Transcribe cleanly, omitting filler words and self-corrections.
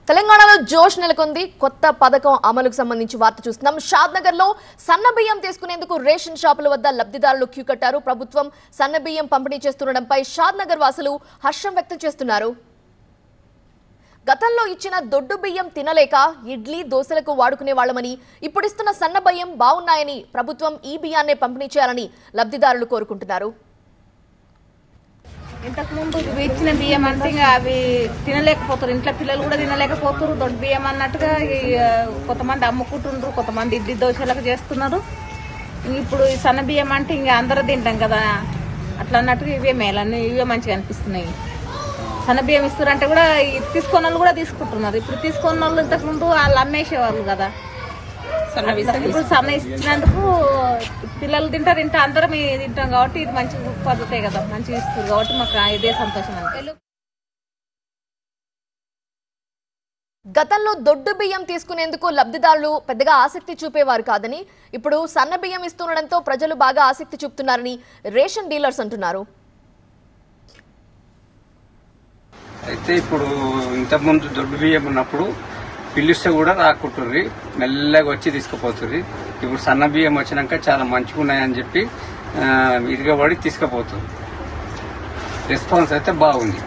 తెలంగాణలో జోష్ నెలకొంది. కొత్త పథకం అమలుకు సంబంధించి వార్త చూస్తున్నాం. షాద్నగర్ లో సన్న బియ్యం తీసుకునేందుకు రేషన్ షాపుల వద్ద లబ్ధిదారులు క్యూ కట్టారు. ప్రభుత్వం సన్న బియ్యం పంపిణీ చేస్తుండటంపై షాద్నగర్ వాసులు హర్షం వ్యక్తం చేస్తున్నారు. గతంలో ఇచ్చిన దొడ్డు బియ్యం తినలేక ఇడ్లీ దోశలకు వాడుకునే వాళ్ళమని, ఇప్పుడు ఇస్తున్న సన్న బియ్యం బాగున్నాయని, ప్రభుత్వం ఈ బియ్యాన్నే పంపిణీ చేయాలని లబ్ధిదారులు కోరుకుంటున్నారు. ఇంతకు ముందు ఇచ్చిన బియ్యం అంటే ఇంకా అవి తినలేకపోతారు, ఇంట్లో పిల్లలు కూడా తినలేకపోతారు. దొడ్డు బియ్యం అన్నట్టుగా కొంతమంది అమ్ముకుంటుండ్రు, కొంతమంది ఇడ్లీ దోశలకు చేస్తున్నారు. ఇప్పుడు ఈ సన్న బియ్యం అంటే ఇంకా అందరూ తింటాం కదా, అట్లా అన్నట్టుగా ఇవే మేలని, ఇవే మంచిగా అనిపిస్తున్నాయి. సన్న బియ్యం ఇస్తారంటే కూడా తీసుకున్న వాళ్ళు కూడా తీసుకుంటున్నారు. ఇప్పుడు తీసుకున్న వాళ్ళు ఇంతకు ముందు వాళ్ళు అమ్మేసేవాళ్ళు కదా, ఇప్పుడు సన్న ఇచ్చినందుకు పిల్లలు తింటారు, ఇంత అందరం తింటాం కాబట్టి ఇది మంచి పద్ధతే కదా, మంచిగా ఇస్తుంది కాబట్టి మాకు ఇదే సంతోషం. గతంలో దొడ్డు బియ్యం తీసుకునేందుకు లబ్ధిదారులు పెద్దగా ఆసక్తి చూపేవారు కాదని, ఇప్పుడు సన్న బియ్యం ఇస్తుండడంతో ప్రజలు బాగా ఆసక్తి చూపుతున్నారని రేషన్ డీలర్స్ అంటున్నారు. అయితే ఇప్పుడు ఇంతకుముందు దొడ్డు బియ్యం ఉన్నప్పుడు పిలిస్తే కూడా రాకుంటుంది, మెల్లగా వచ్చి తీసుకుపోతుంది. ఇప్పుడు సన్న బియ్యం వచ్చినాక చాలా మంచిగా ఉన్నాయని చెప్పి ఇదిగా పడి తీసుకుపోతుంది. రెస్పాన్స్ అయితే బాగుంది.